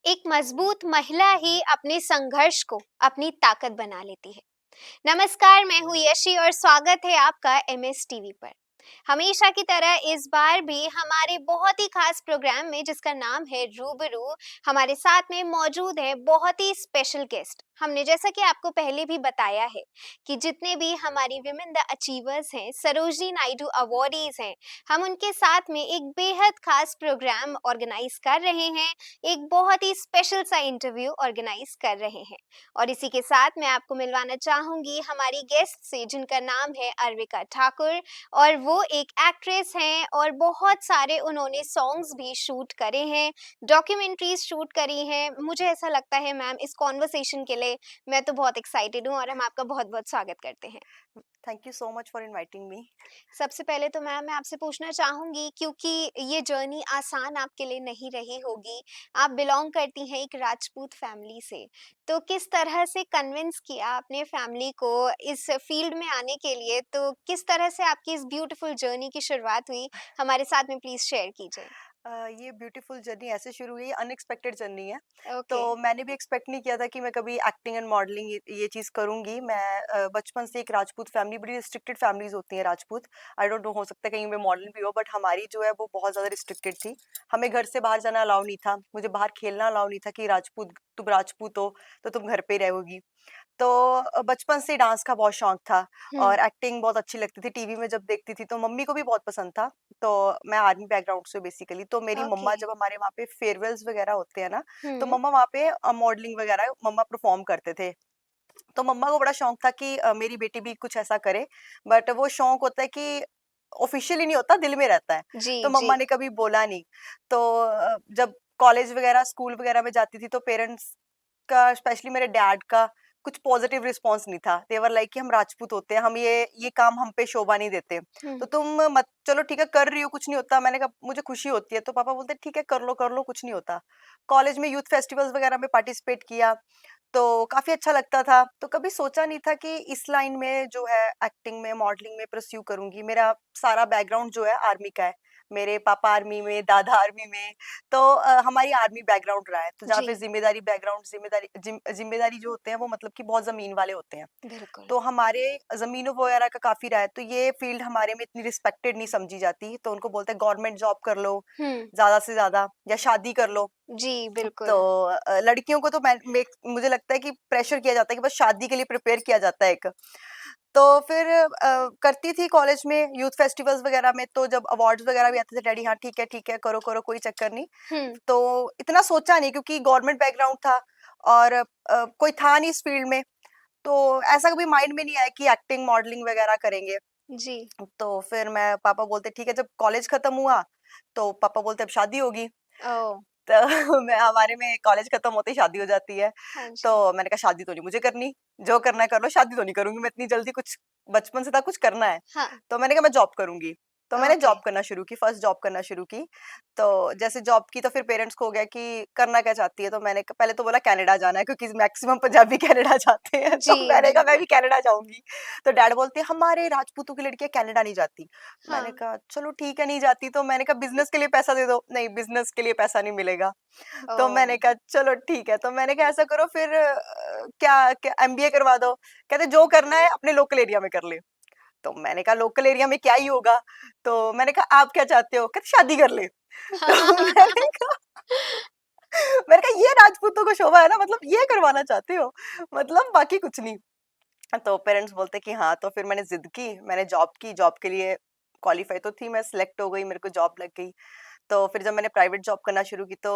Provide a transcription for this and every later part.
एक मजबूत महिला ही अपने संघर्ष को अपनी ताकत बना लेती है। नमस्कार, मैं हूँ यशी और स्वागत है आपका एमएस टीवी पर। हमेशा की तरह इस बार भी हमारे बहुत ही खास प्रोग्राम में, जिसका नाम है रूबरू, हमारे साथ में मौजूद है बहुत ही स्पेशल गेस्ट। हमने जैसा कि आपको पहले भी बताया है कि जितने भी हमारी विमेन द अचीवर्स हैं, सरोजनी नायडू अवॉर्डीज हैं, हम उनके साथ में एक बेहद खास प्रोग्राम ऑर्गेनाइज कर रहे हैं, एक बहुत ही स्पेशल सा इंटरव्यू ऑर्गेनाइज कर रहे हैं। और इसी के साथ मैं आपको मिलवाना चाहूंगी हमारी गेस्ट से, जिनका नाम है अर्विका ठाकुर, और वो एक एक्ट्रेस हैं और बहुत सारे उन्होंने सॉन्ग्स भी शूट करे हैं, डॉक्यूमेंट्रीज शूट करी हैं। मुझे ऐसा लगता है मैम, इस कॉन्वर्सेशन के लिए मैं तो बहुत एक्साइटेड हूँ और हम आपका बहुत बहुत स्वागत करते हैं। Thank you so much for inviting me. सबसे पहले तो मैम मैं आपसे पूछना चाहूंगी, क्योंकि ये जर्नी आसान आपके लिए नहीं रही होगी, आप बिलोंग करती हैं एक राजपूत फैमिली से, तो किस तरह से कन्विंस किया अपने फैमिली को इस फील्ड में आने के लिए? तो किस तरह से आपकी इस ब्यूटीफुल जर्नी की शुरुआत हुई, हमारे साथ में प्लीज शेयर कीजिए। ये ब्यूटीफुल जर्नी ऐसे शुरू हुई, अनएक्सपेक्टेड जर्नी है। तो ओके। मैंने भी एक्सपेक्ट नहीं किया था कि मैं कभी एक्टिंग एंड मॉडलिंग ये चीज़ करूँगी। मैं बचपन से एक राजपूत फैमिली, बड़ी रिस्ट्रिक्टेड फैमिलीज़ होती हैं राजपूत। आई डोंट नो, हो सकता है कहीं मैं मॉडल भी हो, बट हमारी जो है वो बहुत ज़्यादा रिस्ट्रिक्टेड थी। हमें घर से बाहर जाना अलाउ नहीं था, मुझे बाहर खेलना अलाउ नहीं था कि तुम राजपूत हो तो तुम घर पे ही रहोगी। तो बचपन से डांस का बहुत शौक था हम्म। और एक्टिंग बहुत अच्छी लगती थी। टीवी में जब देखती थी तो मम्मी को भी बहुत पसंद था। तो मैं आर्मी बैकग्राउंड से बेसिकली, तो मेरी ओके। मम्मा जब हमारे वहाँ पे फेयरवेल्स वगैरह होते हैं ना, तो हम्म। मम्मा वहाँ पे मॉडलिंग वगैरह मम्मा परफॉर्म करते थे। तो मम्मा को बड़ा शौक था कि मेरी बेटी भी कुछ ऐसा करे, बट वो शौक होता है कि ऑफिशियली नहीं होता, दिल में रहता है। जी तो जी। मम्मा ने कभी बोला नहीं। तो जब कॉलेज वगैरह स्कूल वगैरह में जाती थी तो पेरेंट्स का, स्पेशली मेरे डैड का, कुछ पॉजिटिव रिस्पॉन्स नहीं था। देवर लाइक कि हम राजपूत होते हैं, हम ये काम हम पे शोभा नहीं देते, तो हम्म। तुम मत, चलो ठीक है कर रही हो, कुछ नहीं होता। मैंने कहा मुझे खुशी होती है। तो पापा बोलते ठीक है कर लो, कुछ नहीं होता। कॉलेज में यूथ फेस्टिवल्स वगैरह में पार्टिसिपेट किया तो काफ़ी अच्छा लगता था। तो कभी सोचा नहीं था कि इस लाइन में जो है एक्टिंग में, मॉडलिंग में परस्यू करूँगी। मेरा सारा बैकग्राउंड जो है आर्मी का है। मेरे पापा आर्मी में, दादा आर्मी में, तो हमारी आर्मी बैकग्राउंड रहा है। तो जहाँ जी। पे ज़िम्मेदारी बैकग्राउंड, ज़िम्मेदारी जो होते हैं वो मतलब कि बहुत ज़मीन वाले होते हैं। बिल्कुल। तो हमारे ज़मीनों वगैरह का काफ़ी रहा है। तो ये फ़ील्ड हमारे में इतनी रिस्पेक्टेड नहीं समझी जाती। तो उनको बोलते हैं गवर्नमेंट जॉब कर लो, हम्म। ज़्यादा से ज़्यादा, या शादी कर लो। जी तो बिल्कुल। लड़कियों को तो मुझे लगता है कि प्रेशर किया जाता है कि बस शादी के लिए प्रिपेयर किया जाता है एक। तो फिर करती थी कॉलेज में यूथ फेस्टिवल्स वगैरह में, तो जब अवार्ड्स वगैरह भी आते थे, डैडी हाँ ठीक है, करो कोई चक्कर नहीं। हम्म। तो इतना सोचा नहीं क्योंकि गवर्नमेंट बैकग्राउंड था और कोई था नहीं इस फील्ड में। तो ऐसा कभी माइंड में नहीं आया कि एक्टिंग मॉडलिंग वगैरह करेंगे। जी। तो फिर मैं पापा बोलते ठीक है, जब कॉलेज खत्म हुआ तो पापा बोलते अब शादी होगी। ओ। तो मैं, हमारे में कॉलेज खत्म होते ही शादी हो जाती है। हाँ तो जी। मैंने कहा शादी तो नहीं मुझे करनी, जो करना है कर लो, शादी तो नहीं करूँगी मैं इतनी जल्दी, कुछ बचपन से था कुछ करना है। हाँ। तो मैंने कहा मैं जॉब करूँगी। तो मैंने ओके। जॉब करना शुरू की, फर्स्ट जॉब करना शुरू की। तो जैसे जॉब की तो फिर पेरेंट्स को हो गया कि करना क्या चाहती है? तो मैंने पहले तो बोला कनाडा जाना है क्योंकि मैक्सिमम पंजाबी कनाडा जाते हैं। जी तो मैंने जी। कहा मैं भी कनाडा जाऊँगी। तो डैड बोलते हैं हमारे राजपूतों की लड़कियाँ कनाडा नहीं जाती। मैंने हाँ। कहा चलो ठीक है नहीं जाती। तो मैंने कहा बिज़नेस के लिए पैसा दे दो। नहीं, बिज़नेस के लिए पैसा नहीं मिलेगा। ओ। तो मैंने कहा चलो ठीक है। तो मैंने कहा ऐसा करो फिर क्या क्या एमबीए करवा दो। कहते जो करना है अपने लोकल एरिया में कर ले। तो मैंने कहा लोकल एरिया में क्या ही होगा। तो मैंने कहा आप क्या चाहते हो? कहते शादी कर ले। तो मैंने कहा ये राजपूतों को शोभा है ना, मतलब ये करवाना चाहते हो, मतलब बाकी कुछ नहीं। तो पेरेंट्स बोलते कि हाँ। तो फिर मैंने जिद की, मैंने जॉब की, जॉब के लिए क्वालिफाई तो थी मैं, सिलेक्ट हो गई, मेरे को जॉब लग गई। तो फिर जब मैंने प्राइवेट जॉब करना शुरू की तो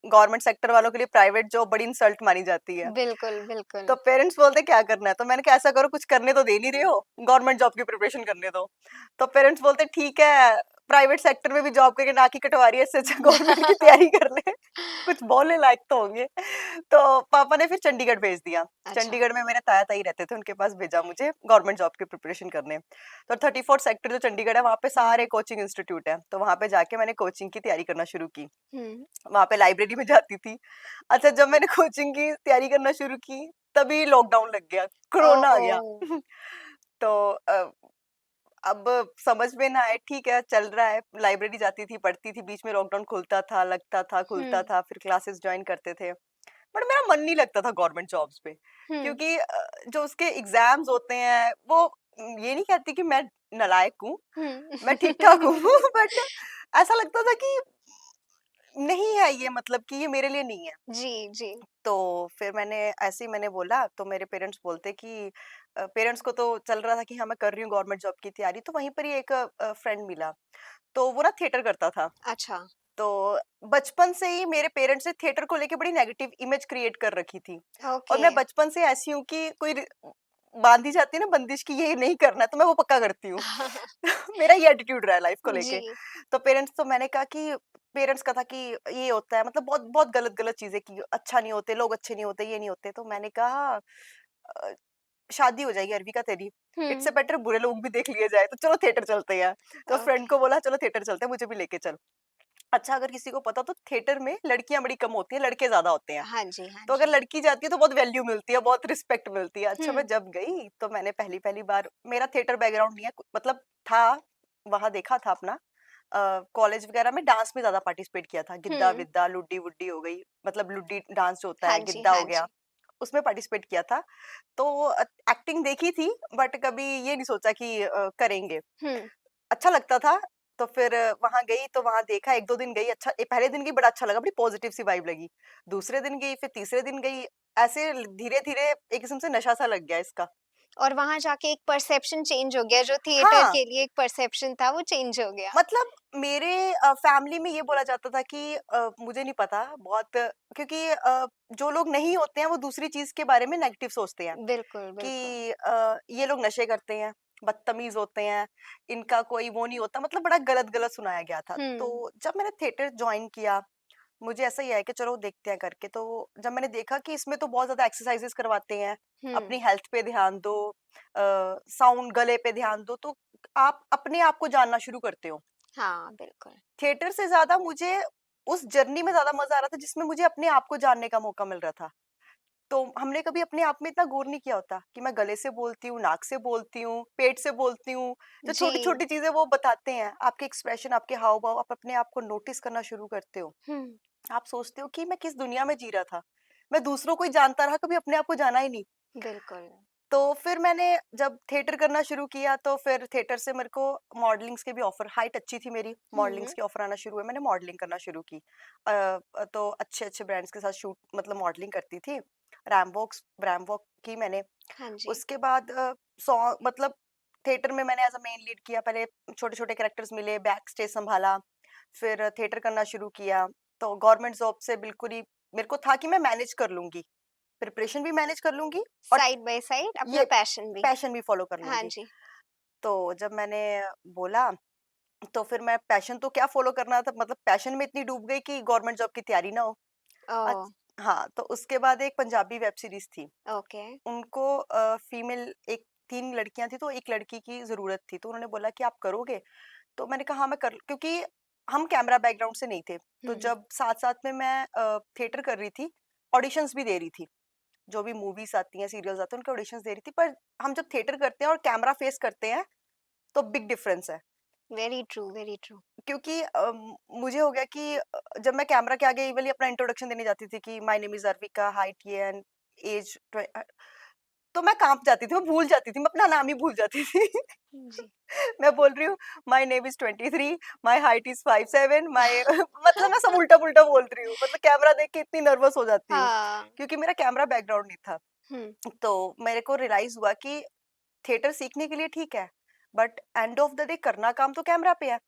गवर्नमेंट सेक्टर वालों के लिए प्राइवेट जॉब बड़ी इंसल्ट मानी जाती है। बिल्कुल बिल्कुल। तो पेरेंट्स बोलते क्या करना है? तो मैंने कहा ऐसा करो कुछ करने तो दे नहीं रहे हो, गवर्नमेंट जॉब की प्रिपरेशन करने दो। तो पेरेंट्स बोलते ठीक है, प्राइवेट सेक्टर में भी जॉब करके नाक की कटवा रही है, इससे अच्छा गवर्नमेंट की तैयारी कर ले। कुछ बोलने लायक तो होंगे। तो पापा ने फिर चंडीगढ़ भेज दिया। अच्छा। चंडीगढ़ में मेरे ताया-ताई रहते थे, उनके पास भेजा मुझे गवर्नमेंट जॉब की प्रिपरेशन करने। तो 34th सेक्टर जो चंडीगढ़ है, वहाँ पे सारे कोचिंग इंस्टीट्यूट हैं। तो वहाँ पे जाके मैंने कोचिंग की तैयारी करना शुरू की। हम्म। वहाँ पे लाइब्रेरी में जाती थी। अच्छा, जब मैंने कोचिंग की तैयारी करना शुरू की, तभी लॉकडाउन लग गया, कोरोना आ गया। ओ। तो अब समझ में ना आए, ठीक है चल रहा है, लाइब्रेरी जाती थी, पढ़ती थी, बीच में लॉकडाउन खुलता था, लगता था, खुलता हुँ, था, फिर क्लासेस ज्वाइन करते थे। बट मेरा मन नहीं लगता था गवर्नमेंट जॉब्स पे, हुँ। क्योंकि जो उसके एग्जाम्स होते हैं वो ये नहीं कहती कि मैं नालायक हूँ, हुँ। मैं ठीक-ठाक हूँ बट ऐसा लगता था कि नहीं है ये, मतलब कि ये मेरे लिए नहीं है। जी, जी। तो फिर मैंने ऐसे ही मैंने बोला तो मेरे पेरेंट्स बोलते कि पेरेंट्स को तो चल रहा था कि हाँ मैं कर रही हूँ गवर्नमेंट जॉब की तैयारी, तो वहीं पर ही एक फ्रेंड मिला, तो वो ना थिएटर करता था। अच्छा, तो बचपन से ही मेरे पेरेंट्स ने थिएटर को लेके बड़ी नेगेटिव इमेज क्रिएट कर रखी थी, और ओके। मैं बचपन से ऐसी हूँ कि बांधी जाती है ना बंदिश की ये नहीं करना, तो मैं वो पक्का करती हूँ। मेरा ये एटीट्यूड रहा है लाइफ को लेके। जी, तो पेरेंट्स तो मैंने कहा कि पेरेंट्स का था कि ये होता है, मतलब बहुत बहुत गलत गलत चीजें कि अच्छा नहीं होते लोग, अच्छे नहीं होते, ये नहीं होते। तो मैंने कहा "अ, शादी हो जाएगी अरवी का तेरी, इससे हुँ, बेटर बुरे लोग भी देख लिए जाए, तो चलो थिएटर चलते हैं।" तो ओके। फ्रेंड को बोला चलो थिएटर चलते हैं, मुझे भी लेके चल। अच्छा, अगर किसी को पता तो थिएटर में लड़कियां बड़ी कम होती हैं, लड़के ज्यादा होते हैं। हाँ जी, हाँ तो अगर जी। लड़की जाती है तो बहुत वैल्यू मिलती है, बहुत रिस्पेक्ट मिलती है। अच्छा, मैं हुँ, जब गई तो मैंने पहली-पहली बार, मेरा थिएटर बैकग्राउंड नहीं है, मतलब था, वहाँ देखा था अपना। कॉलेज वगैरह में डांस में ज़्यादा पार्टिसिपेट किया था। हुँ। गिद्दा-विद्दा, लुड्डी-वुड्डी हो गई, मतलब लुड्डी डांस जो होता हाँ है, जी, गिद्दा हो हाँ गया, जी। उसमें पार्टिसिपेट किया था। तो एक्टिंग देखी थी, बट कभी ये नहीं सोचा कि करेंगे। हुँ, अच्छा लगता था, तो फिर वहाँ गई तो वहाँ देखा, 1-2 दिन गई, अच्छा पहले दिन गई बड़ा अच्छा लगा, बड़ी पॉज़िटिव सी वाइब लगी। दूसरे दिन गई, फिर तीसरे दिन गई, ऐसे धीरे-धीरे एक किस्म से नशा सा लग गया इसका। और वहाँ जाके एक परसेप्शन चेंज हो गया, जो थिएटर हाँ, के लिए एक परसेप्शन था वो चेंज हो गया। मतलब मेरे फैमिली में ये बोला जाता था कि मुझे नहीं पता बहुत, क्योंकि जो लोग नहीं होते हैं वो दूसरी चीज़ के बारे में नेगेटिव सोचते हैं बिल्कुल, बिल्कुल। कि ये लोग नशे करते हैं, बदतमीज़ होते हैं, इनका कोई वो नहीं होता, मतलब बड़ा गलत-गलत सुनाया गया था। हुँ, तो जब मैंने थिएटर जॉइन किया, मुझे ऐसा ही है कि चलो देखते हैं करके, तो जब मैंने देखा कि इसमें तो बहुत ज़्यादा एक्सरसाइज़ेज़ करवाते हैं, हुँ। अपनी हेल्थ पे ध्यान दो, साउंड गले पे ध्यान दो, तो आप अपने आप को जानना शुरू करते हो। हाँ, बिल्कुल। थिएटर से ज़्यादा मुझे उस जर्नी में ज़्यादा मज़ा आ रहा था जिसमें मुझे अपने आप को जानने का मौका मिल रहा था। तो हमने कभी अपने आप में इतना गौर नहीं किया होता कि मैं गले से बोलती हूँ, नाक से बोलती हूँ, पेट से बोलती हूँ। जो जी। छोटी-छोटी चीज़ें वो बताते हैं, आपके एक्सप्रेशन, आपके हाव-भाव, आप अपने आप को नोटिस करना शुरू करते हो। हुँ, आप सोचते हो कि मैं किस दुनिया में जी रहा था। मैं दूसरों को ही जानता रहा, कभी अपने आप को जाना ही नहीं। बिल्कुल। तो फिर मैंने जब थिएटर करना शुरू किया तो फिर थिएटर से मेरे को मॉडलिंग्स के भी ऑफर, हाइट अच्छी थी मेरी, हुँ, मॉडलिंग्स के ऑफर आना शुरू हुए, मैंने मॉडलिंग करना शुरू की। तो अच्छे-अच्छे ब्रांड्स के साथ शूट, मतलब मॉडलिंग करती थी। रैमवॉक की मैंने। हाँ जी। उसके बाद मतलब थिएटर में मैंने एज़ अ मेन लीड किया, पहले छोटे-छोटे कैरेक्टर्स मिले, बैक स्टेज सँभाला, फिर थिएटर करना शुरू किया। तो गवर्नमेंट जॉब से बिल्कुल ही मेरे को था कि मैं मैनेज कर लूँगी, प्रिपरेशन भी मैनेज कर लूँगी और साइड बाय साइड अपना ये पैशन भी। पैशन भी फ़ॉलो कर हाँ लूँगी। जी। तो जब मैंने बोला, तो फिर मैं पैशन तो क्या फ़ॉलो करना था, मतलब पैशन में इतनी डूब गई कि गवर्नमेंट जॉब की तैयारी ना हो। ओह! अच्छ हाँ, तो उसके बाद एक पंजाबी वेब सीरीज़ थी। ओके। उनको फीमेल एक 3 लड़कियाँ थी, तो 1 लड़की की ज़रूरत थी। तो उन्होंने बोला कि आप करोगे? तो मैंने कहा हाँ, मैं कर, क्योंकि हम कैमरा बैकग्राउंड से नहीं थे। तो हुँ, जब साथ-साथ में मैं थिएटर कर रही थी, ऑडिशंस भी दे रही थी। जो भी मूवीज़ आती हैं, सीरियल्स आते हैं, उनके ऑडिशंस दे रही थी। पर हम जब थिएटर करते हैं और कैमरा फेस करते हैं, तो बिग डिफरेंस है। Very true, very true. क्योंकि मुझे हो गया कि जब मैं कैमरा के आगे इवनली अपना इंट्रोडक्शन देने जाती थी कि माय नेम इज़ अर्विका, हाइट ये एंड एज तो मैं काँप जाती थी, मैं भूल जाती थी, मैं अपना नाम ही भूल जाती थी। जी। मैं बोल रही हूँ my name is 23, my height is 57, my मतलब मैं सब उल्टा-पुल्टा बोल रही हूँ। मतलब कैमरा देख के इतनी नर्वस हो जाती हूँ, हाँ। क्योंकि मेरा कैमरा बैकग्राउंड नहीं था। हुँ, तो मेरे को रियलाइज़ हुआ कि थिएटर सीखने के लिए ठीक है, but end of the day करना काम तो कैमरा पे है।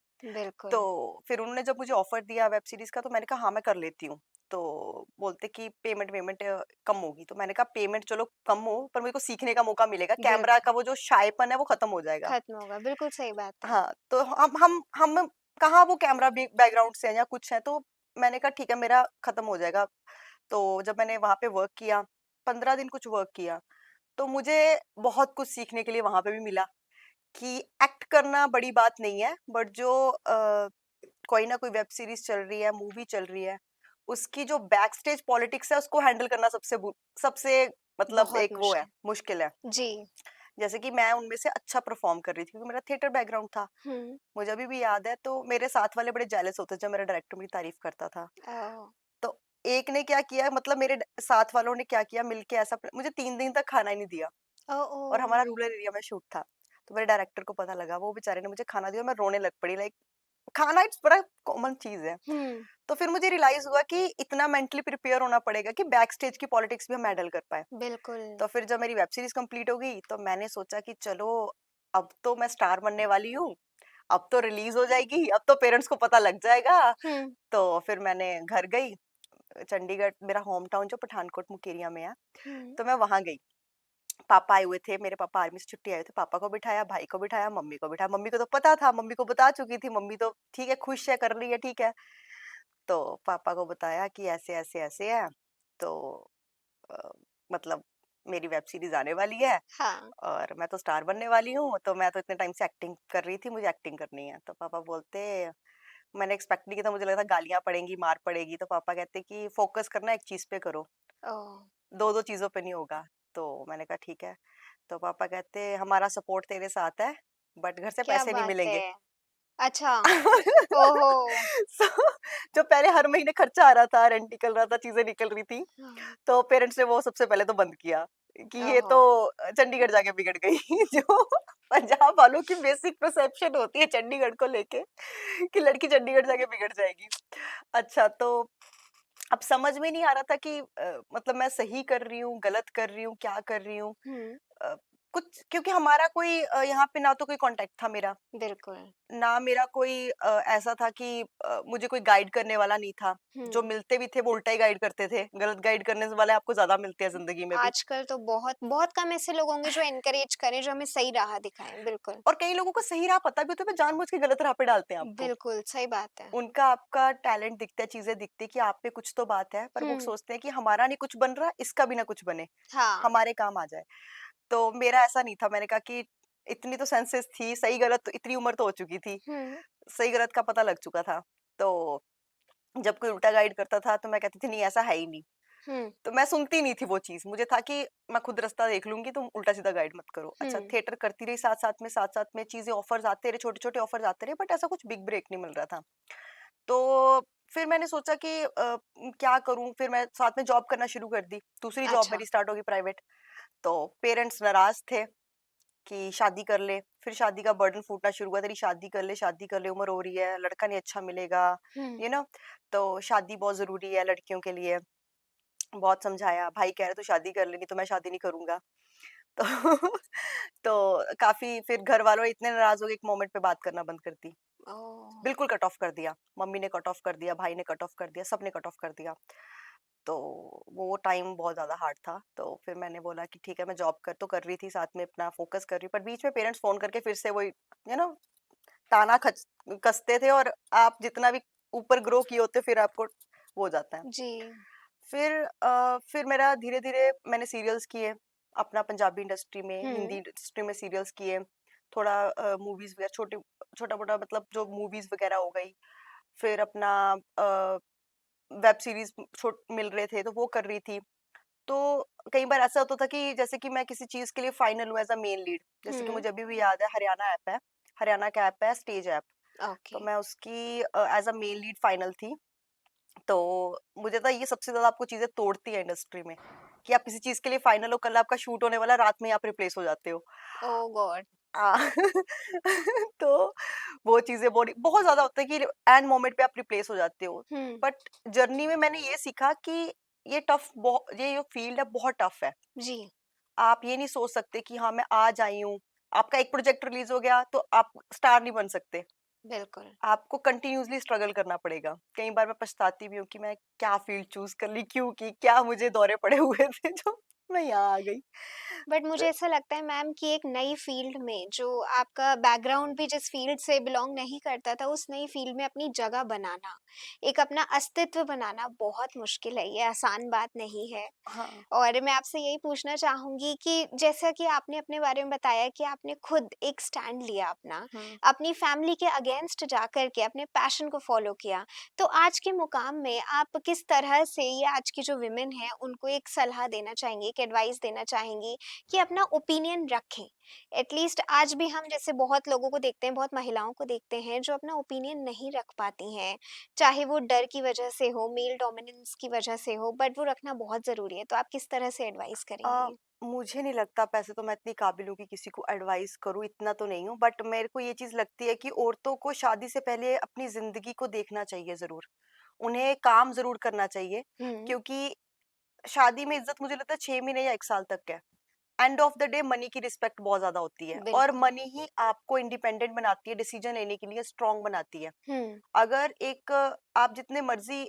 तो बिल्कुल। फिर उन्होंने जब मुझे ऑफर दिया वेब सीरीज़ का, तो मैंने कहा हाँ, मैं कर लेती हूँ। तो बोलते कि पेमेंट वेमेंट कम होगी, तो मैंने कहा पेमेंट चलो कम हो, पर मेरे को सीखने का मौका मिलेगा, कैमरा बिल्कुल, का वो जो शायपन है वो खत्म हो जाएगा। खत्म होगा, बिल्कुल सही बात है। हाँ, तो हम कहाँ वो कैमरा बैकग्राउंड से हैं या कुछ है, तो मैंने कहा ठीक है, मेरा खत्म हो जाएगा। तो जब मैंने वहाँ पे वर्क किया, 15 दिन कुछ वर्क किया, तो मुझे बहुत कुछ सीखने के लिए वहाँ पे भी मिला कि एक्ट करना बड़ी बात नहीं है, बट जो कोई ना कोई वेब सीरीज़ चल रही है, मूवी चल रही है, उसकी जो बैक स्टेज पॉलिटिक्स है, उसको हैंडल करना सबसे मतलब बहुत एक वो है, मुश्किल। मुश्किल है। जी। जैसे कि मैं उनमें से अच्छा परफॉर्म कर रही थी क्योंकि मेरा थिएटर बैकग्राउंड था। हुँ। मुझे अभी भी याद है, तो मेरे साथ वाले बड़े जेलस होते थे जब मेरा डायरेक्टर मेरी तारीफ करता था। ओह! तो एक ने क्या किया, मतलब मेरे साथ वालों ने क्या किया मिलके, ऐसा मुझे 3 दिन तक खाना ही नहीं दिया। ओह, और हमारा ओह! रूरल एरिया में शूट था। तो मेरे डायरेक्टर को पता लगा, वो बेचारे ने मुझे खाना दिया, मैं रोने लग पड़ी। लाइक खाना इट्स बड़ा कॉमन चीज है। हुँ, तो फिर मुझे रियलाइज हुआ कि इतना मेंटली प्रिपेयर होना पड़ेगा कि बैक स्टेज की पॉलिटिक्स भी हम हैंडल कर पाए। बिल्कुल। तो फिर जब मेरी वेब सीरीज कंप्लीट हो गई तो मैंने सोचा कि चलो, अब तो मैं स्टार बनने वाली हूँ, अब तो रिलीज हो जाएगी, अब तो पेरेंट्स को पता लग जाएगा। हुँ, तो फिर मैंने घर गई। चंडीगढ़ मेरा होम टाउन जो पठानकोट मुकेरिया में है, हुँ। तो मैं वहां गई। पापा आए हुए थे, मेरे पापा आर्मी से छुट्टी आए हुए थे। पापा को बिठाया, भाई को बिठाया, मम्मी को बिठाया। मम्मी को तो पता था, मम्मी को बता चुकी थी। मम्मी तो ठीक है, खुश है, कर रही है, ठीक है। तो पापा को बताया कि ऐसे ऐसे ऐसे है। तो अ, मतलब मेरी वेब सीरीज आने वाली है हाँ, और मैं तो स्टार बनने वाली हूँ, तो मैं तो इतने टाइम से एक्टिंग कर रही थी, मुझे एक्टिंग करनी है। तो पापा बोलते, मैंने एक्सपेक्ट नहीं किया था, मुझे लगा था गालियां पड़ेंगी, मार पड़ेगी। तो पापा कहते कि फोकस करना एक चीज पे करो, ओह! दो दो चीजों पे नहीं होगा। तो मैंने कहा ठीक है। तो पापा कहते, हमारा सपोर्ट तेरे साथ है, बट घर से क्या पैसे नहीं बात मिलेंगे। है! अच्छा, ओहो! So, जो पहले हर महीने खर्चा आ रहा था, रेंट निकल रहा था, चीजें निकल रही थी, हाँ, तो पेरेंट्स ने वो सबसे पहले तो बंद किया कि ये ओहो! तो चंडीगढ़ जाके बिगड़ गई। जो पंजाब वालों की बेसिक परसेप्शन होती है चंडीगढ़ को लेके, कि लड़की चंडीगढ़ जाके बिगड़ जाएगी। अच्छा, तो अब समझ में नहीं आ रहा था कि मतलब मैं सही कर रही हूँ, गलत कर रही हूँ, क्या कर रही हूँ। हुँ, अ, कुछ, क्योंकि हमारा कोई यहाँ पे ना तो कोई कांटेक्ट था मेरा, बिल्कुल। ना मेरा कोई ऐसा था कि मुझे कोई गाइड करने वाला नहीं था। जो हुँ। मिलते भी थे वो उल्टा ही गाइड करते थे। गलत गाइड करने वाले आपको ज़्यादा मिलते हैं ज़िंदगी में भी। आजकल तो बहुत बहुत कम ऐसे लोग होंगे जो एनकरेज करें, जो हमें सही राह दिखाएँ, बिल्कुल। और कई लोगों को सही राह पता भी होता है, वो जानबूझ के गलत राह पे डालते हैं आपको। बिल्कुल, सही बात है। उनका आपका टैलेंट दिखता है, चीज़ें दिखती हैं कि आप में कुछ तो बात है, पर वो हुँ, सोचते हैं कि हमारा नहीं कुछ बन रहा, इसका भी ना कुछ बने, हाँ। हमारे काम आ जाए। तो मेरा ऐसा नहीं था, मैंने कहा कि इतनी तो सेंसेस थी, सही गलत तो इतनी उम्र तो हो चुकी थी, हुँ, सही गलत का पता लग चुका था। तो जब कोई उल्टा गाइड करता था तो मैं कहती थी नहीं, ऐसा है ही नहीं। हुँ, तो मैं सुनती नहीं थी वो चीज़, मुझे था कि मैं खुद रास्ता देख लूँगी, तुम उल्टा-सीधा गाइड मत करो। अच्छा, हुँ, थिएटर करती रही साथ-साथ में चीज़ें, ऑफर्स आते रहे, छोटे-छोटे ऑफर्स आते रहे, बट ऐसा कुछ बिग ब्रेक नहीं मिल रहा था। तो फिर मैंने सोचा कि क्या करूँ? फिर मैं साथ में जॉब करना शुरू कर दी। दूसरी जॉब अच्छा। मेरी स्टार्ट होगी प्राइवेट। तो पेरेंट्स नाराज़ थे कि शादी कर ले। फिर शादी का बर्डन फूटना शुरू हुआ, तेरी शादी कर ले, उम्र हो रही है, लड़का नहीं अच्छा मिलेगा, हुँ, यू नो। तो शादी बहुत ज़रूरी है लड़कियों के लिए। बहुत समझाया, भाई कह रहे तू शादी कर ले, नहीं तो मैं शादी नहीं करूँगा। तो तो काफ़ी फिर घर वालों इतने नाराज़ हो गए, एक मोमेंट पे बात करना बंद कर दी। ओह! बिल्कुल कट ऑफ कर दिया। मम्मी ने कट ऑफ कर दिया, भाई ने कट ऑफ कर दिया, सबने कट ऑफ कर दिया। तो वो टाइम बहुत ज़्यादा हार्ड था। तो फिर मैंने बोला कि ठीक है, मैं जॉब कर तो कर रही थी, साथ में अपना फ़ोकस कर रही हूँ, पर बीच में पेरेंट्स फ़ोन करके फिर से वही ताना कसते थे। और आप जितना भी ऊपर ग्रो किए होते, फिर आपको वो हो जाता है। जी। फिर मेरा धीरे-धीरे मैंने सीरियल्स किए, अपना पंजाबी इंडस्ट्री में, हिंदी हुँ, इंडस्ट्री में सीरियल्स किए। थोड़ा मूवीज़ वगैरह, छोटा-मोटा, मतलब जो मूवीज़ वगैरह हो गई। फिर अपना वेब सीरीज़ छोट मिल रहे थे, तो वो कर रही थी। तो कई बार ऐसा होता था कि जैसे कि मैं किसी चीज़ के लिए फाइनल हूँ एज़ अ मेन लीड। जैसे कि हुँ, मुझे अभी भी याद है, हरियाणा का ऐप है स्टेज ऐप। तो ओके। मैं उसकी as a main lead final थी। तो मुझे लगता है ये सबसे ज़्यादा आपको चीज़ें तोड़ती है इंडस्ट्री में, कि आप किसी चीज़ के लिए फाइनल हो, कल आपका शूट होने वाला है, रात में ही आप रिप्लेस हो जाते हो। ओह गॉड! आ, तो वो चीज़ें बहुत ज़्यादा होता है कि एंड मोमेंट पे आप रिप्लेस हो जाते हो। हुँ, बट जर्नी में मैंने ये सीखा कि ये जो फील्ड है बहुत टफ है। जी, आप ये नहीं सोच सकते कि हाँ, मैं आज आई हूँ, आपका एक प्रोजेक्ट रिलीज़ हो गया तो आप स्टार नहीं बन सकते। बिल्कुल। आपको कंटिन्यूअसली स्ट्रगल करना पड़ेगा। कई बार मैं पछताती भी हूँ कि मैं क्या फ़ील्ड चूज़ कर ली, क्यों की? क्या मुझे दौरे पड़े हुए थे जो मैं यहाँ आ गई। बट मुझे तो ऐसा लगता है मैम कि एक नई फील्ड में जो आपका बैकग्राउंड भी जिस फील्ड से बिलोंग नहीं करता था, उस नई फील्ड में अपनी जगह बनाना, एक अपना अस्तित्व बनाना बहुत मुश्किल है, ये आसान बात नहीं है। हाँ। और मैं आपसे यही पूछना चाहूँगी कि जैसा कि आपने अपने बारे में बताया कि आपने खुद एक स्टैंड लिया अपना, हुँ। अपनी फैमिली के अगेंस्ट जाकर के अपने पैशन को फ़ॉलो किया। तो आज के मुकाम में आप किस तरह से, या आज की जो विमेन हैं, उनको एक सलाह देना चाहेंगे? एक एडवाइस देना चाहेंगी कि अपना ओपिनियन रखें? एटलीस्ट आज भी हम जैसे बहुत लोगों को देखते हैं, बहुत महिलाओं को देखते हैं जो अपना ओपिनियन नहीं रख पाती हैं, चाहे वो डर की वजह से हो, मेल डोमिनेंस की वजह से हो, बट वो रखना बहुत ज़रूरी है। तो आप किस तरह से एडवाइस अ, करेंगी? मुझे नहीं लगता पैसे तो मैं इतनी काबिल हूँ कि किसी को एडवाइस करूँ, इतना तो नहीं हूँ। बट मेरे को ये चीज़ लगती है कि औरतों को शादी से पहले अपनी ज़िंदगी को देखना चाहिए ज़रूर। उन्हें काम ज़रूर करना चाहिए, हुँ, क्योंकि शादी में इज़्ज़त मुझे लगता है 6 महीने या 1 साल तक है। End of the day money की रिस्पेक्ट बहुत ज़्यादा होती है और बिल्कुल। मनी ही आपको इंडिपेंडेंट बनाती है, डिसीज़न लेने के लिए स्ट्रॉन्ग बनाती है। हुँ, अगर एक आप जितने मर्ज़ी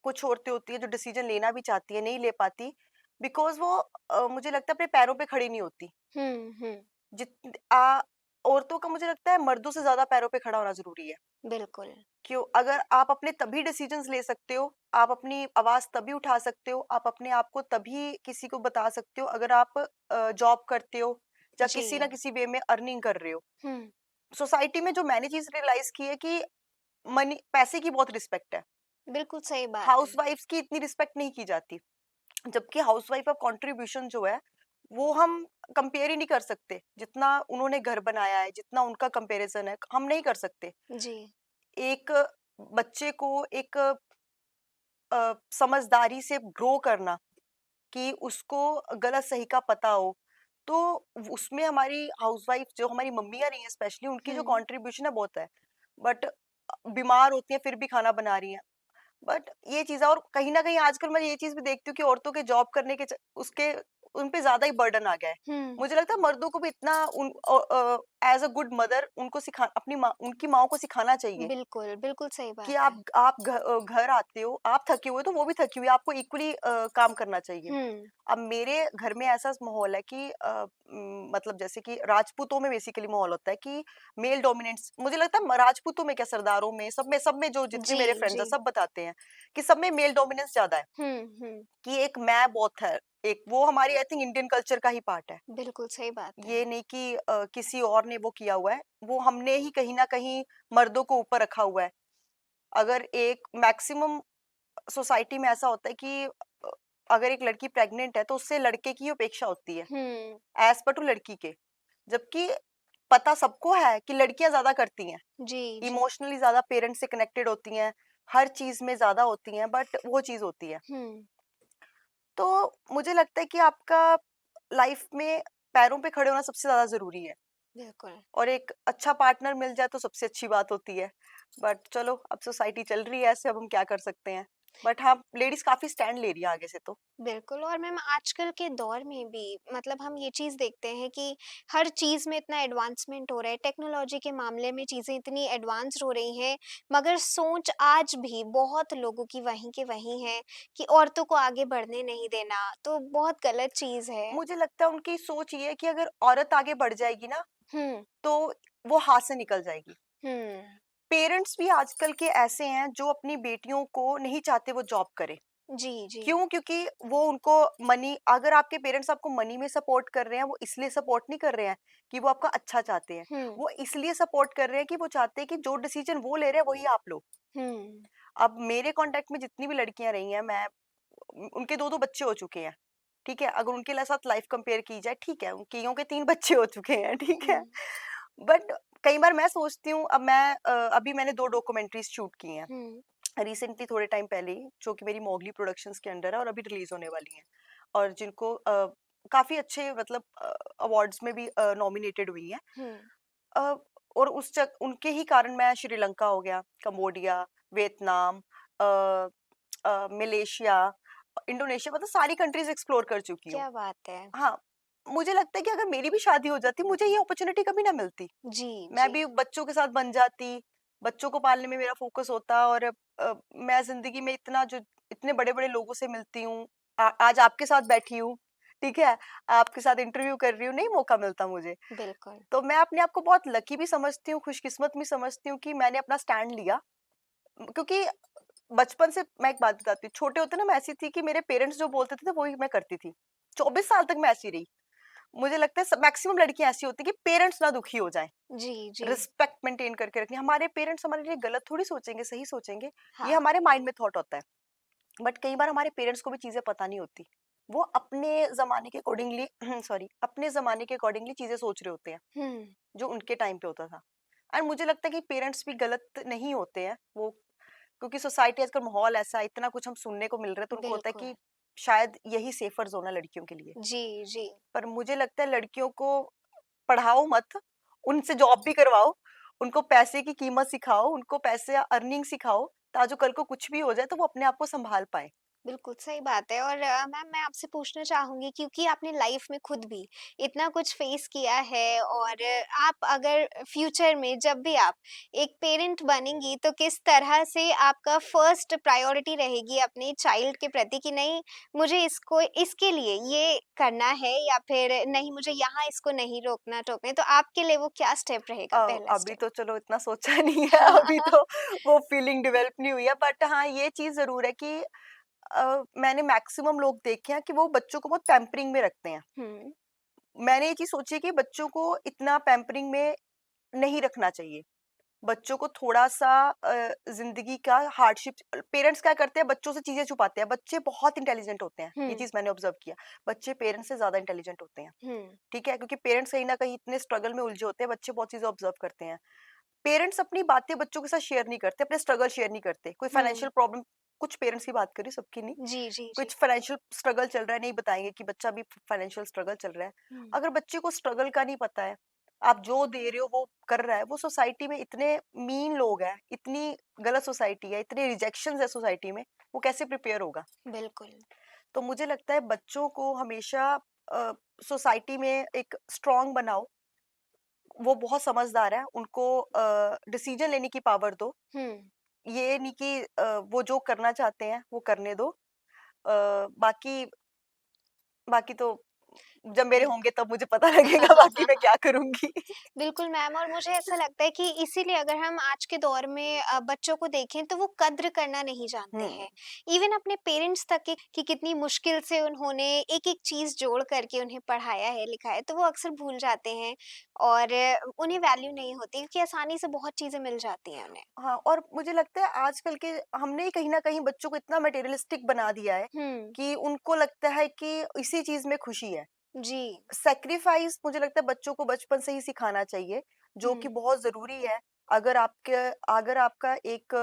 कुछ औरतें होती हैं जो डिसीज़न लेना भी चाहती हैं, नहीं ले पाती बिकॉज़ वो मुझे लगता है अपने पैरों पे खड़ी नहीं होती। हुँ, हुँ, जित औरतों का मुझे लगता है मर्दों से ज़्यादा पैरों पे खड़ा होना ज़रूरी है। बिल्कुल। क्यों? अगर आप अपने तभी डिसीजंस ले सकते हो, आप अपनी आवाज़ तभी उठा सकते हो, आप अपने आप को तभी किसी को बता सकते हो अगर आप जॉब करते हो या जी। किसी ना किसी वे में अर्निंग कर रहे हो। हुँ, सोसाइटी में जो मैंने चीज़ रियलाइज़ की है कि मनी पैसे की बहुत रिस्पेक्ट है। बिल्कुल सही बात है। हाउसवाइफ्स की इतनी रिस्पेक्ट नहीं की जाती। जबकि हाउसवाइफ का कंट्रीब्यूशन जो है, वो हम कंपेयर ही नहीं कर सकते। जितना उन्होंने घर बनाया है, जितना उनका कंपैरिज़न है, हम नहीं कर सकते। जी। एक बच्चे को एक समझदारी से ग्रो करना कि उसको गलत सही का पता हो, तो उसमें हमारी हाउसवाइफ जो हमारी मम्मियाँ रही हैं स्पेशली उनकी जो हुँ, कंट्रीब्यूशन है बहुत है। बट बीमार होती हैं फिर भी खाना बना रही हैं। बट ये चीज़ है और कहीं न कहीं आजकल मैं ये चीज़ भी देखती हूँ कि औरतों के जॉब करने के च उसके उन पे ज़्यादा ही बर्डन आ गया है। हुँ, मुझे लगता है मर्दों को भी इतना एज़ अ गुड मदर उनको सिखा अपनी माँ उनकी माँओं को सिखाना चाहिए बिल्कुल, बिल्कुल सही कि बात है। घर आते हो, आप थके हुए हो तो वो भी थकी हुई है, आपको इक्वली काम करना चाहिए। हुँ, अब मेरे घर में ऐसा माहौल है कि मतलब जैसे कि राजपूतों में बेसिकली माहौल होता है कि मेल डोमिनेंस मुझे लगता है राजपूतों में क्या सरदारों में सब में जो जितने जी, मेरे फ्रेंड्स जी। हैं सब बताते हैं कि सब में मेल डोमिनेंस ज्यादा है हुँ, हुँ, कि एक मैं बहुत है एक वो हमारी आई थिंक इंडियन कल्चर का ही पार्ट है। बिल्कुल सही बात है। ये नहीं कि किसी और ने वो किया हुआ है, वो हमने ही कहीं ना कहीं मर्दों को ऊपर रखा हुआ है। अगर एक मैक्सिमम सोसाइटी में ऐसा होता है कि अगर एक लड़की प्रेग्नेंट है तो उससे लड़के की अपेक्षा होती है हुँ, एज पर टू लड़की के। जबकि पता सबको है कि लड़कियां ज्यादा करती हैं, जी, जी। इमोशनली ज्यादा पेरेंट्स से कनेक्टेड होती हैं, हर चीज में ज्यादा होती हैं, बट वो चीज होती है। हुँ, तो मुझे लगता है कि आपका लाइफ में पैरों पे खड़े होना सबसे ज्यादा जरूरी है बिल्कुल। और एक अच्छा पार्टनर मिल जाए तो सबसे अच्छी बात होती है। बट चलो अब सोसाइटी चल रही है ऐसे, अब हम क्या कर सकते हैं। बट हाँ, लेडीज काफी स्टैंड ले रही है आगे से तो। बिल्कुल और मैम आजकल के दौर में भी मतलब हम ये चीज़ देखते हैं कि हर चीज़ में इतना एडवांसमेंट हो रहा है, टेक्नोलॉजी के मामले में चीज़ें इतनी एडवांस्ड हो रही हैं, मगर सोच आज भी बहुत लोगों की वहीं की वहीं है कि औरतों को आगे बढ़ने नहीं देना, तो बहुत गलत चीज़ है। मुझे लगता है उनकी सोच ये है कि अगर औरत आगे बढ़ जाएगी ना, हुँ, तो वो हाथ से निकल जाएगी। हुँ। पेरेंट्स भी आजकल के ऐसे हैं जो अपनी बेटियों को नहीं चाहते वो जॉब करे। जी, जी। क्यों? क्योंकि वो उनको मनी अगर आपके पेरेंट्स आपको मनी में सपोर्ट कर रहे हैं, वो इसलिए सपोर्ट नहीं कर रहे हैं कि वो आपका अच्छा चाहते हैं। हुँ, वो इसलिए सपोर्ट कर रहे हैं कि वो चाहते हैं कि जो डिसीजन वो ले रहे हैं वही आप लो। हुँ। अब मेरे कॉन्टेक्ट में जितनी भी लड़कियाँ रही हैं, मैं उनके 2-2 बच्चे हो चुके हैं। ठीक है? अगर उनके साथ लाइफ कंपेयर की जाए, ठीक है, कइयों के 3 बच्चे हो चुके हैं, ठीक है? हुँ, बट कई बार मैं सोचती हूँ अब अभी मैंने 2 डॉक्यूमेंट्रीज़ शूट की हैं, हुँ, रिसेंटली थोड़े टाइम पहले ही, जो कि मेरी मोगली प्रोडक्शंस के अंडर है और अभी रिलीज़ होने वाली हैं। और जिनको काफ़ी अच्छे मतलब अवार्ड्स में भी नॉमिनेटेड हुई हैं। हुँ। अ, और उनके ही कारण मैं श्रीलंका हो गया, कंबोडिया, वियतनाम, अ मलेशिया, इंडोनेशिया, मतलब सारी कंट्रीज़ एक्सप्लोर कर चुकी हूँ। क्या बात है! हाँ, मुझे लगता है कि अगर मेरी भी शादी हो जाती, मुझे ये अपॉर्च्युनिटी कभी ना मिलती। जी, मैं जी। भी बच्चों के साथ बन जाती, बच्चों को पालने में मेरा फ़ोकस होता और मैं ज़िंदगी में इतने बड़े-बड़े लोगों से मिलती हूँ। आज आपके साथ बैठी हूँ, ठीक है? आपके साथ इंटरव्यू कर रही हूँ, नहीं मौका मिलता मुझे। बिल्कुल। तो मैं अपने आप को बहुत लकी भी समझती हूँ, खुशकिस्मत भी समझती हूँ कि मैंने अपना स्टैंड लिया। क्योंकि बचपन से मैं एक बात बताती हूँ, छोटे होते ना मैं ऐसी थी कि मेरे पेरेंट्स जो बोलते थे ना वही मैं करती थी। 24 साल तक मैं ऐसी रही। मुझे लगता है मैक्सिमम लड़कियां ऐसी होती है कि पेरेंट्स ना दुखी हो जाएं। जी, जी। रिस्पेक्ट मेंटेन करके रखनी। हमारे पेरेंट्स हमारे लिए गलत थोड़ी सोचेंगे, सही सोचेंगे। ये हाँ, हमारे माइंड में थॉट होता है। बट कई बार हमारे पेरेंट्स को भी चीजें पता नहीं होती। वो अपने ज़माने के अकॉर्डिंगली सॉरी अपने ज़माने के अकॉर्डिंगली चीज़ें सोच रहे होते हैं, हुँ, जो उनके टाइम पे होता था। एंड मुझे लगता है कि पेरेंट्स भी गलत नहीं होते हैं, वो क्योंकि सोसाइटी आजकल माहौल ऐसा है, इतना कुछ हम सुनने को मिल रहा है, तो उनको होता है बिल्कुल। कि शायद यही सेफर ज़ोन है लड़कियों के लिए। जी, जी। पर मुझे लगता है लड़कियों को पढ़ाओ मत, उनसे जॉब भी करवाओ, उनको पैसे की कीमत सिखाओ, उनको पैसे अर्निंग सिखाओ, ताकि कल को कुछ भी हो जाए तो वो अपने आप को सँभाल पाएँ। बिल्कुल सही बात है और मैम मैं आपसे पूछना चाहूँगी क्योंकि आपने लाइफ में खुद भी इतना कुछ फेस किया है और आप अगर फ्यूचर में जब भी आप एक पेरेंट बनेंगी तो किस तरह से आपका फर्स्ट प्रायोरिटी रहेगी अपने चाइल्ड के प्रति कि नहीं मुझे इसको इसके लिए ये करना है या फिर नहीं मुझे यहाँ इसको नहीं रोकना टोकना है, तो आपके लिए वो क्या स्टेप रहेगा पहला अभी स्टेप? तो चलो इतना सोचा नहीं है, अभी तो वो फीलिंग डेवलप नहीं हुई है, बट हाँ, ये चीज़ ज़रूर है कि मैंने मैक्सिमम लोग देखे हैं कि वो बच्चों को बहुत पैम्परिंग में रखते हैं। हुँ, मैंने ये चीज़ सोची है कि बच्चों को इतना पैम्परिंग में नहीं रखना चाहिए। बच्चों को थोड़ा-सा ज़िंदगी का हार्डशिप पेरेंट्स क्या करते हैं, बच्चों से चीज़ें छुपाते हैं। बच्चे बहुत इंटेलिजेंट होते हैं, ये हुँ, चीज़ मैंने ऑब्ज़र्व किया। बच्चे पेरेंट्स से ज़्यादा इंटेलिजेंट होते हैं, हुँ, ठीक है? क्योंकि पेरेंट्स कहीं न कहीं इतने स्ट्रगल में उलझे होते हैं, बच्चे बहुत चीज़ें ऑब्ज़र्व करते हैं। पेरेंट्स अपनी बातें बच्चों के साथ शेयर नहीं करते, अपने स्ट्रगल शेयर नहीं करते। कोई हुँ। फाइनेंशियल प्रॉब्लम, कुछ पेरेंट्स की बात कर रही हूँ, सबकी नहीं। जी, जी, जी। कुछ फाइनेंशियल स्ट्रगल चल रहा है, नहीं बताएँगे कि बच्चा अभी फाइनेंशियल स्ट्रगल चल रहा है। हुँ, अगर बच्चे को स्ट्रगल का नहीं पता है, आप जो दे रहे हो वो कर रहा है, वो सोसाइटी में इतने मीन लोग हैं, इतनी गलत सोसाइटी है, इतने रिजेक्शंस है सोसाइटी में, वो कैसे प्रिपेयर होगा? बिल्कुल। तो मुझे लगता है बच्चों को हमेशा सोसाइटी में एक स्ट्रॉन्ग बनाओ, वो बहुत समझदार है, उनको डिसीजन लेने की पावर दो। हुँ, ये नहीं कि वो जो करना चाहते हैं, वो करने दो। बाकी बाकी तो जब मेरे बिल्कुल। होंगे तब मुझे पता लगेगा बाकी मैं क्या करूँगी। बिल्कुल मैम और मुझे ऐसा लगता है कि इसीलिए अगर हम आज के दौर में बच्चों को देखें तो वो कद्र करना नहीं जानते हुँ, हैं। इवन अपने पेरेंट्स तक कि कितनी मुश्किल से उन्होंने एक-एक चीज़ जोड़ करके उन्हें पढ़ाया है, लिखाया है, तो वो अक्सर भूल जाते हैं और उन्हें वैल्यू नहीं होती क्योंकि आसानी से बहुत चीज़ें मिल जाती हैं उन्हें। हाँ, और मुझे लगता है आजकल के हमने ही कहीं न कहीं बच्चों को इतना मटेरियलिस्टिक बना दिया है, हुँ, कि उनको लगता है कि इसी चीज़ में खुशी है। जी। सैक्रिफाइस मुझे लगता है बच्चों को बचपन से ही सिखाना चाहिए, जो कि हुँ, बहुत ज़रूरी है। अगर आपका एक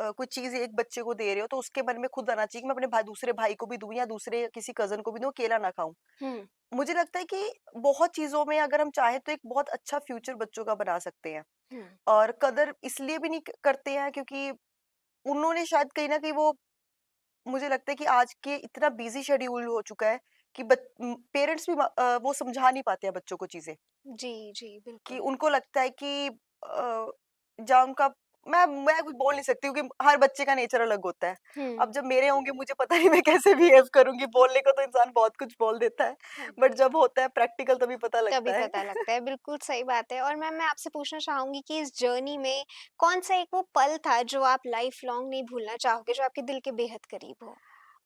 कोई चीज़ एक बच्चे को दे रहे हो, तो उसके मन में खुद आना चाहिए कि मैं अपने दूसरे भाई को भी दूँ या दूसरे किसी कज़न को भी दूँ, अकेला ना खाऊँ। हुँ, मुझे लगता है कि बहुत चीज़ों में अगर हम चाहें तो एक बहुत अच्छा फ्यूचर बच्चों का बना सकते हैं। हुँ, और कदर इसलिए भी नहीं करते हैं क्योंकि उन्होंने शायद कहीं न कहीं वो मुझे लगता है कि आज के इतना बिज़ी शेड्यूल हो चुका है कि पेरेंट्स भी वो समझा नहीं पाते हैं बच्चों को चीज़ें। जी, जी, कि बिल्कुल। उनको लगता है कि जहाँ उनका मैं कुछ बोल नहीं सकती हूँ कि हर बच्चे का नेचर अलग होता है। अब हुँ, जब मेरे होंगे मुझे पता नहीं मैं कैसे बिहेव करूँगी, बोलने को तो इंसान बहुत कुछ बोल देता है, हाँ। बट जब होता है प्रैक्टिकल तभी पता तभी लगता है। पता लगता है, बिल्कुल सही बात है और मैम मैं आपसे पूछना चाहूँगी कि इस जर्नी में कौन-सा एक वो पल था जो आप लाइफ़ लॉन्ग नहीं भूलना चाहोगे, जो आपके दिल के बेहद करीब हो?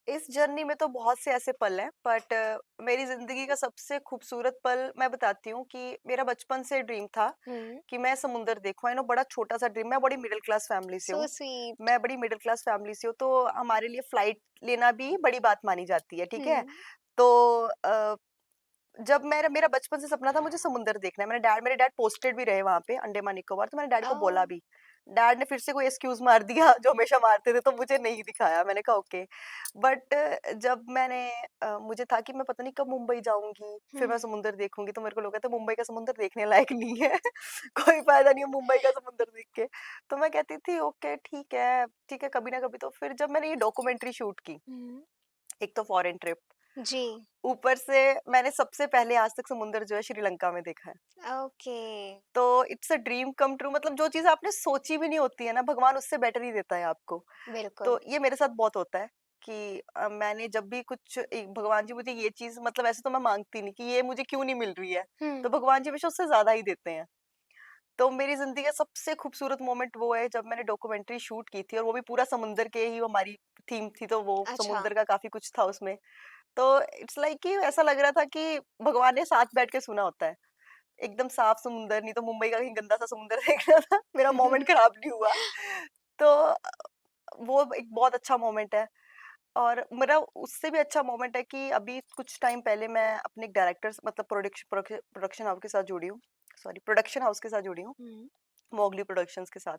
इस जर्नी में तो बहुत से ऐसे पल हैं, बट मेरी ज़िंदगी का सबसे खूबसूरत पल मैं बताती हूँ कि मेरा बचपन से ड्रीम था हुँ, कि मैं समुंदर देखूँ। आई नो बड़ा छोटा-सा ड्रीम, मैं बड़ी मिडल क्लास फैमिली से सो हूँ। स्वीट। मैं बड़ी मिडल क्लास फैमिली से हूँ, तो हमारे लिए फ्लाइट लेना भी बड़ी बात मानी जाती है, ठीक है? हुँ, तो जब मेरा मेरा बचपन से सपना था मुझे समुंदर देखना है। मेरे डैड पोस्टेड भी रहे वहाँ पे अंडमान निकोबार, तो मैंने डैड को ओह! बोला भी। डैड ने फिर से कोई एक्सक्यूज़ मार दिया जो हमेशा मारते थे, तो मुझे नहीं दिखाया। मैंने कहा ओके। बट जब मुझे था कि मैं पता नहीं कब मुंबई जाऊँगी, फिर मैं हुँ, समुंदर देखूँगी, तो मेरे को लोग कहते हैं मुंबई का समुंदर देखने लायक नहीं है। कोई फ़ायदा नहीं है मुंबई का समुंदर देख के। तो मैं कहती थी ओके ठीक है, कभी ना कभी। तो फिर जब मैंने ये डॉक्यूमेंट्री शूट की, हुँ, एक तो फॉरेन ट्रिप, जी, ऊपर से मैंने सबसे पहले आज तक समुंदर जो है श्रीलंका में देखा है। ओके, तो it's a dream come true, मतलब जो चीज़ आपने सोची भी नहीं होती है ना, भगवान उससे बेटर ही देता है आपको। बिल्कुल। तो ये मेरे साथ बहुत होता है कि मैंने जब भी कुछ भगवान जी मुझे ये चीज़, मतलब ऐसे तो मैं माँगती नहीं कि ये मुझे क्यों नहीं मिल रही है, हुँ, तो भगवान जी हमेशा उससे ज़्यादा ही देते हैं। तो मेरी ज़िंदगी का सबसे खूबसूरत मोमेंट वो है जब मैंने डॉक्यूमेंट्री शूट की थी, और वो भी पूरा समुंदर के ही हमारी थीम थी, तो वो अच्छा, समुंदर का काफ़ी कुछ था उसमें। तो इट्स लाइक कि ऐसा लग रहा था कि भगवान ने साथ बैठ के सुना होता है। एकदम साफ समुंदर, नहीं तो मुंबई का कहीं गंदा सा समुंदर देखना था। मेरा मोमेंट खराब नहीं हुआ। तो वो एक बहुत अच्छा मोमेंट है। और मेरा उससे भी अच्छा मोमेंट है कि अभी कुछ टाइम पहले मैं अपने डायरेक्टर मतलब प्रोडक्शन हाउस के साथ जुड़ी हूँ, सॉरी प्रोडक्शन हाउस के साथ जुड़ी हूँ, हुँ, मोगली प्रोडक्शंस के साथ।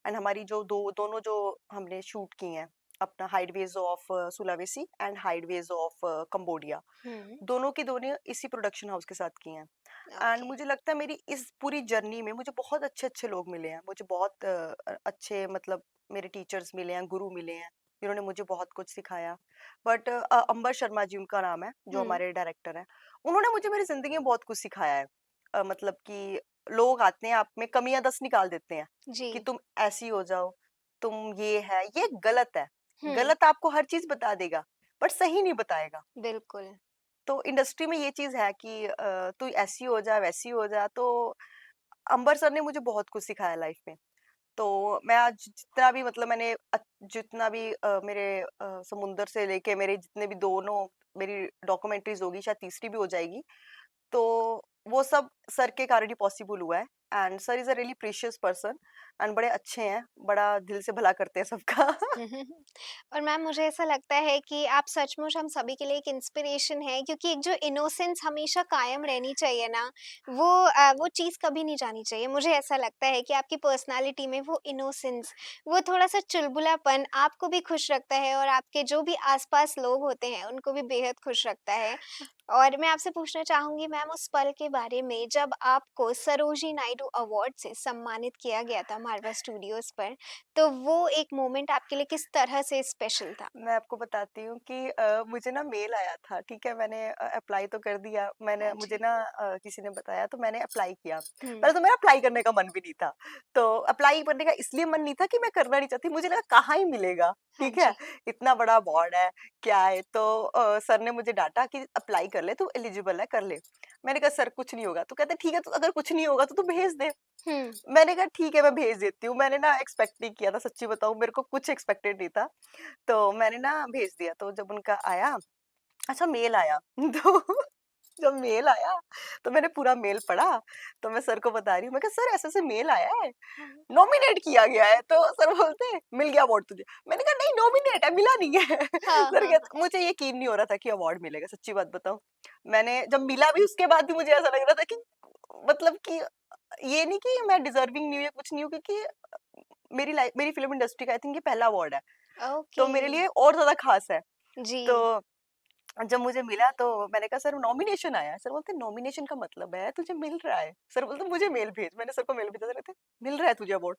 एंड हमारी जो दोनों जो हमने शूट की हैं, अपना hideaways of Sulawesi and hideaways of Cambodia, हुँ, दोनों की दोनों इसी प्रोडक्शन हाउस के साथ की हैं। And okay. मुझे लगता है मेरी इस पूरी जर्नी में मुझे बहुत अच्छे-अच्छे लोग मिले हैं। मुझे बहुत अच्छे मतलब मेरे टीचर्स मिले हैं, गुरु मिले हैं, जिन्होंने मुझे बहुत कुछ सिखाया। बट अंबर शर्मा जी उनका नाम है, जो हुँ, हमारे डायरेक्टर हैं। उन्होंने मुझे मेरी ज़िंदगी में बहुत कुछ सिखाया है। मतलब कि लोग आते हैं, आप में कमियाँ 10 निकाल देते हैं, जी। कि तुम ऐसी हो जाओ, तुम ये गलत है। हुँ, गलत आपको हर चीज़ बता देगा, बट सही नहीं बताएगा। बिल्कुल। तो इंडस्ट्री में ये चीज़ है कि तू ऐसी हो जा, वैसी हो जा, तो अंबर सर ने मुझे बहुत कुछ सिखाया लाइफ में। तो मैं आज जितना भी मतलब मैंने जितना भी मेरे समुंदर से लेके मेरे जितने भी दोनों मेरी डॉक्यूमेंट्रीज़ होगी, शायद तीसरी भी हो जाएगी, तो वो सब सर के कारण ही पॉसिबल हुआ है। And sir is a really precious person and बड़े अच्छे हैं, बड़ा दिल से भला करते हैं सबका। और मैम मुझे ऐसा लगता है कि आप सचमुच हम सभी के लिए एक इंस्पिरेशन है क्योंकि एक जो इनोसेंस हमेशा कायम रहनी चाहिए ना वो चीज़ कभी नहीं जानी चाहिए। मुझे ऐसा लगता है कि आपकी पर्सनालिटी में वो इनोसेंस, वो थोड़ा-सा चुलबुलापन आपको भी खुश रखता है और आपके जो भी आस-पास लोग होते हैं उनको भी बेहद खुश रखता है। और मैं आपसे पूछना चाहूँगी मैम उस पल के बारे में जब आपको सरोजिनी नायडू अवार्ड से सम्मानित किया गया था मारवा स्टूडियोज़ पर। तो वो एक मोमेंट आपके लिए किस तरह से स्पेशल था? मैं आपको बताती हूँ कि मुझे ना मेल आया था, ठीक है? मैंने अप्लाई तो कर दिया, मैंने हाँ मुझे जी। ना किसी ने बताया तो मैंने अप्लाई किया। हुँ, पहले तो मेरा अप्लाई करने का मन भी नहीं था। तो अप्लाई करने का इसलिए मन नहीं था कि मैं करना नहीं चाहती, मुझे लगा कहाँ ही मिलेगा, हाँ ठीक है? जी। इतना बड़ा अवार्ड है, क्या है? तो सर ने मुझे डाँटा कि अप्लाई कर ले, तू एलिजिबल है, कर ले। मैंने कहा सर कुछ नहीं होगा, तो कहते ठीक है, तो अगर कुछ नहीं होगा तो तू भेज दे। हुँ, मैंने कहा ठीक है, मैं भेज देती हूँ। मैंने ना एक्सपेक्ट नहीं किया था, सच्ची बताऊँ मेरे को कुछ एक्सपेक्टेड नहीं था। तो मैंने ना भेज दिया, तो जब उनका आया, अच्छा मेल आया तो जब मेल आया तो मैंने पूरा मेल पढ़ा, तो मैं सर को बता रही हूँ, मैं कहा सर ऐसे-ऐसे मेल आया है, नॉमिनेट किया गया है, तो सर बोलते हैं मिल गया अवार्ड तुझे। मैंने कहा नहीं नॉमिनेट है, मिला नहीं है। हाँ, सर हाँ, हाँ। कहते मुझे यकीन नहीं हो रहा था कि अवार्ड मिलेगा, सच्ची बात बताऊँ। मैंने जब मिला भी उसके बाद भी मुझे ऐसा लग रहा था कि मतलब कि ये नहीं कि मैं डिज़र्विंग नहीं हूँ या कुछ नहीं हूँ, क्योंकि मेरी फ़िल्म इंडस्ट्री का आई थिंक ये पहला अवार्ड है, तो ओके, मेरे लिए और ज़्यादा ख़ास है। जी। तो जब मुझे मिला तो मैंने कहा सर नॉमिनेशन आया है। सर बोलते नॉमिनेशन का मतलब है तुझे मिल रहा है। सर बोलते मुझे मेल भेज। मैंने सर को मेल भेजा, सर कहते मिल रहा है तुझे अवार्ड।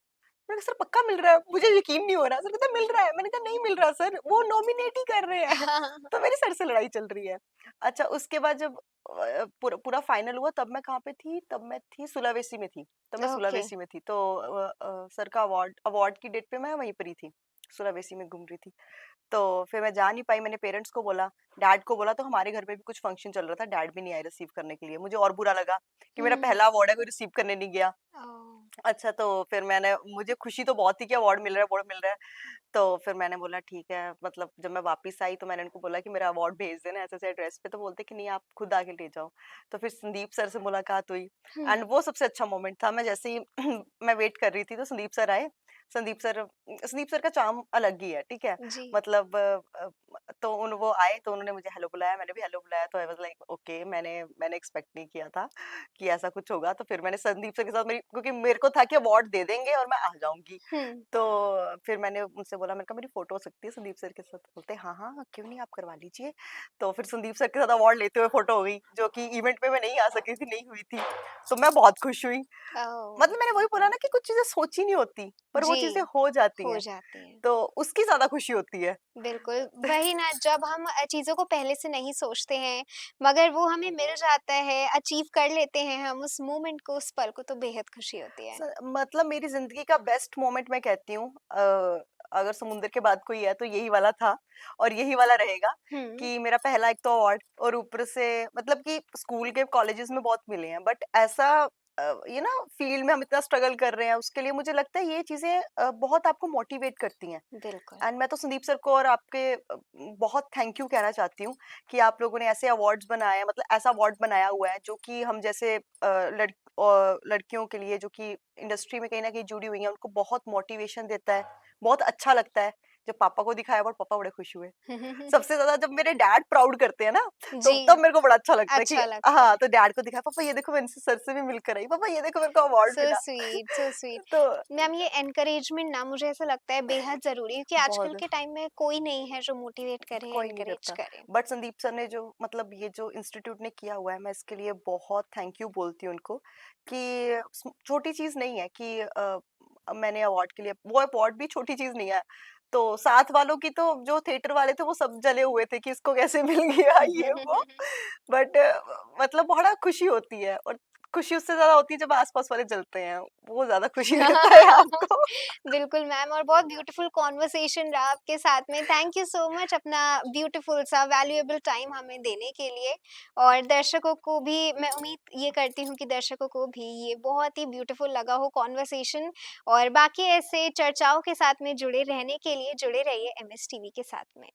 मैंने कहा सर पक्का मिल रहा है, मुझे यकीन नहीं हो रहा। सर कहते मिल रहा है। मैंने कहा नहीं मिल रहा सर, वो नॉमिनेट ही कर रहे हैं। हाँ, हाँ, हाँ। तो मेरी सर से लड़ाई चल रही है। अच्छा उसके बाद जब पूरा पूरा फाइनल हुआ तब मैं कहाँ पे थी, तब मैं थी सुलावेसी में थी। तब मैं ओके। सुलावेसी में थी, तो सर का अवार्ड अवार्ड की डेट पे मैं वहीं पर ही थी, सुलावेसी में घूम रही थी। तो फिर मैं जा नहीं पाई, मैंने पेरेंट्स को बोला, डैड को बोला, तो हमारे घर में भी कुछ फंक्शन चल रहा था, डैड भी नहीं आए रिसीव करने के लिए। मुझे और बुरा लगा कि मेरा हुँ, पहला अवार्ड है, कोई रिसीव करने नहीं गया। ओह! अच्छा तो फिर मैंने मुझे खुशी तो बहुत थी कि अवार्ड मिल रहा है, अवार्ड मिल रहा है। तो फिर मैंने बोला ठीक है, मतलब जब मैं वापस आई तो मैंने उनको बोला कि मेरा अवार्ड भेज देना ऐसे-ऐसे एड्रेस पे, तो बोलते कि नहीं आप खुद आके ले जाओ। तो फिर संदीप सर से मुलाकात हुई हुँ, एंड वो सबसे अच्छा मोमेंट था। मैं जैसे ही मैं वेट कर रही थी तो संदीप सर आए। संदीप सर का चार्म अलग ही है, ठीक है? जी। मतलब तो उन वो आए तो उन्होंने मुझे हेलो बुलाया, मैंने भी हेलो बुलाया, तो आई वाज़ लाइक ओके, मैंने मैंने एक्सपेक्ट नहीं किया था कि ऐसा कुछ होगा। तो फिर मैंने संदीप सर के साथ मेरी, क्योंकि मेरे को था कि अवार्ड दे देंगे और मैं आ जाऊँगी। हुँ, तो फिर मैंने उनसे बोला, मैंने कहा मेरी फ़ोटो हो सकती है संदीप सर के साथ? बोलते हाँ, हाँ, क्यों नहीं, आप करवा लीजिए। तो फिर संदीप सर के साथ अवार्ड लेते हुए फ़ोटो हो गई, जो कि इवेंट में मैं नहीं आ सकी थी, नहीं हुई थी। तो मैं बहुत खुश हुई। ओह! मतलब मैंने वही बोला ना कि कुछ चीज़ें सोची नहीं होती, पर वो जी, चीज़ें हो जाती हो हैं, जाती हैं। तो उसकी ज़्यादा खुशी होती है। बिल्कुल, वही ना जब हम चीज़ों को पहले से नहीं सोचते हैं, मगर वो हमें मिल जाता है, अचीव कर लेते हैं हम उस मोमेंट को, उस पल को तो बेहद खुशी होती है। मतलब मेरी ज़िंदगी का बेस्ट मोमेंट मैं कहती हूँ, अगर समुंदर के बाद कोई है तो यही वाला था और यही वाला रहेगा, हुँ, कि मेरा पहला एक तो अवार्ड, और ऊपर से मतलब कि स्कूल के कॉलेजेस में बहुत मिले हैं, बट ऐसा ये ना फील्ड में हम इतना स्ट्रगल कर रहे हैं, उसके लिए मुझे लगता है ये चीज़ें बहुत आपको मोटिवेट करती हैं। बिल्कुल। एंड मैं तो संदीप सर को और आपके बहुत थैंक यू कहना चाहती हूँ कि आप लोगों ने ऐसे अवार्ड्स बनाए हैं, मतलब ऐसा अवार्ड बनाया हुआ है जो कि हम जैसे लड़कियों के लिए जो कि इंडस्ट्री में कहीं न कहीं जुड़ी हुई हैं, उनको बहुत मोटिवेशन देता है, बहुत अच्छा लगता है जब पापा को दिखाया और पापा बड़े खुश हुए। सबसे ज़्यादा जब मेरे डैड प्राउड करते हैं ना, तो जी, तब मेरे को बड़ा अच्छा लगता है कि अच्छा लगता हाँ, है। तो डैड को दिखाया, "पापा ये देखो मैं इनसे सर से भी मिलकर आई, पापा ये देखो मेरे को अवार्ड सो मिला।" Sweet, so sweet. तो मैम ये एनकरेजमेंट ना मुझे ऐसा लगता है बेहद ज़रूरी है, क्योंकि आजकल बहुत के टाइम में कोई नहीं है जो मोटिवेट करे, कोई नहीं एनकरेज करता। करे। बट संदीप सर ने जो मतलब ये जो इंस्टीट्यूट ने किया हुआ है, मैं इसके लिए बहुत थैंक यू बोलती हूँ उनको कि छोटी चीज़ नहीं है कि मैंने अवार्ड के लिए, वो अवार्ड भी छोटी चीज़ नहीं है। तो साथ वालों की तो जो थिएटर वाले थे वो सब जले हुए थे कि इसको कैसे मिल गया ये वो। बट मतलब बड़ा खुशी होती है, और खुशी उससे ज़्यादा होती है जब आस-पास वाले जलते हैं, वो ज़्यादा खुशी देता है आपको। बिल्कुल मैम, और बहुत ब्यूटीफुल कॉन्वर्सेशन रहा आपके साथ में। थैंक यू सो मच अपना ब्यूटीफुल सा वैल्यूएबल टाइम हमें देने के लिए, और दर्शकों को भी मैं उम्मीद ये करती हूँ कि दर्शकों को भी ये बहुत ही ब्यूटीफुल लगा हो कॉन्वर्सेशन, और बाकी ऐसे चर्चाओं के साथ में जुड़े रहने के लिए जुड़े रहिए एमएस टीवी के साथ में।